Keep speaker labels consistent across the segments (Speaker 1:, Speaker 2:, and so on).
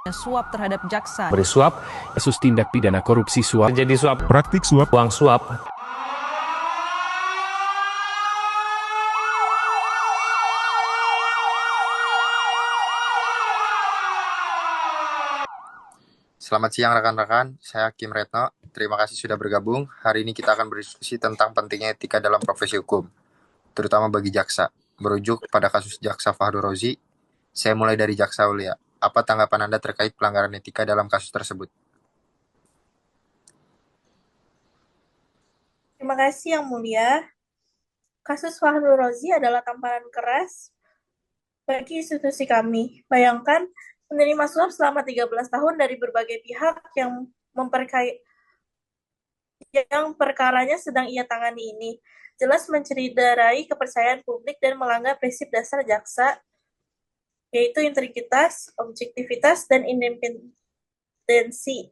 Speaker 1: suap terhadap jaksa.
Speaker 2: Beri suap, kasus tindak pidana korupsi suap,
Speaker 3: Terjadi suap,
Speaker 4: praktik suap,
Speaker 3: uang suap.
Speaker 5: Selamat siang rekan-rekan, saya Kim Retno. Terima kasih sudah bergabung. Hari ini kita akan berdiskusi tentang pentingnya etika dalam profesi hukum, terutama bagi jaksa. Merujuk pada kasus jaksa Fahru Rozi, saya mulai dari jaksa Aulia. Apa tanggapan Anda terkait pelanggaran etika dalam kasus tersebut?
Speaker 6: Terima kasih Yang Mulia. Kasus Fahru Rozi adalah tamparan keras bagi institusi kami. Bayangkan menerima suap selama 13 tahun dari berbagai pihak yang perkaranya sedang ia tangani ini. Jelas mencederai kepercayaan publik dan melanggar prinsip dasar jaksa, yaitu integritas, objektivitas, dan independensi.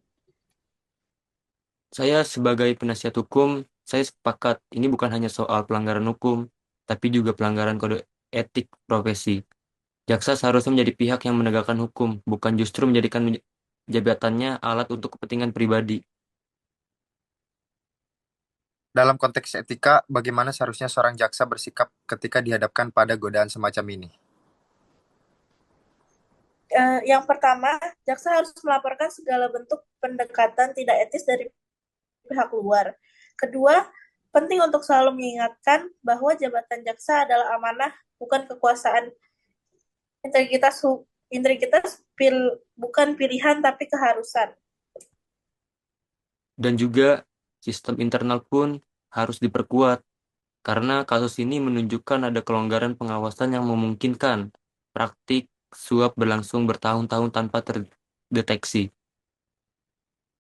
Speaker 7: Saya sebagai penasihat hukum, saya sepakat ini bukan hanya soal pelanggaran hukum, tapi juga pelanggaran kode etik profesi. Jaksa seharusnya menjadi pihak yang menegakkan hukum, bukan justru menjadikan jabatannya alat untuk kepentingan pribadi.
Speaker 5: Dalam konteks etika, bagaimana seharusnya seorang jaksa bersikap ketika dihadapkan pada godaan semacam ini?
Speaker 6: Yang pertama, jaksa harus melaporkan segala bentuk pendekatan tidak etis dari pihak luar. Kedua, penting untuk selalu mengingatkan bahwa jabatan jaksa adalah amanah, bukan kekuasaan. Integritas bukan pilihan tapi keharusan.
Speaker 7: Dan juga sistem internal pun harus diperkuat, karena kasus ini menunjukkan ada kelonggaran pengawasan yang memungkinkan praktik suap berlangsung bertahun-tahun tanpa terdeteksi.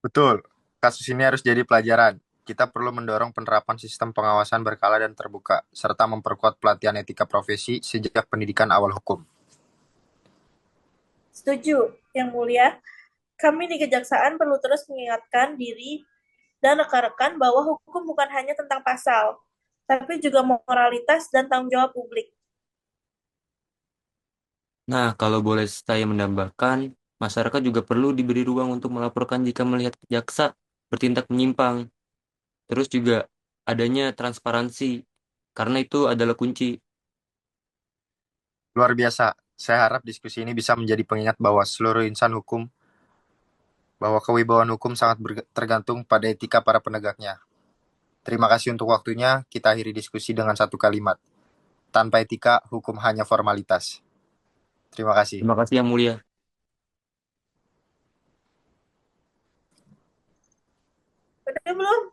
Speaker 5: Betul, kasus ini harus jadi pelajaran. Kita perlu mendorong penerapan sistem pengawasan berkala dan terbuka, serta memperkuat pelatihan etika profesi sejak pendidikan awal hukum.
Speaker 6: Setuju, Yang Mulia. Kami di Kejaksaan perlu terus mengingatkan diri dan rekan-rekan bahwa hukum bukan hanya tentang pasal, tapi juga moralitas dan tanggung jawab publik.
Speaker 7: Nah, kalau boleh saya menambahkan, masyarakat juga perlu diberi ruang untuk melaporkan jika melihat jaksa bertindak menyimpang. Terus juga adanya transparansi, karena itu adalah kunci.
Speaker 5: Luar biasa, saya harap diskusi ini bisa menjadi pengingat bahwa seluruh insan hukum, bahwa kewibawaan hukum sangat tergantung pada etika para penegaknya. Terima kasih untuk waktunya, kita akhiri diskusi dengan satu kalimat. Tanpa etika, hukum hanya formalitas. Terima kasih.
Speaker 7: Terima kasih Yang Mulia.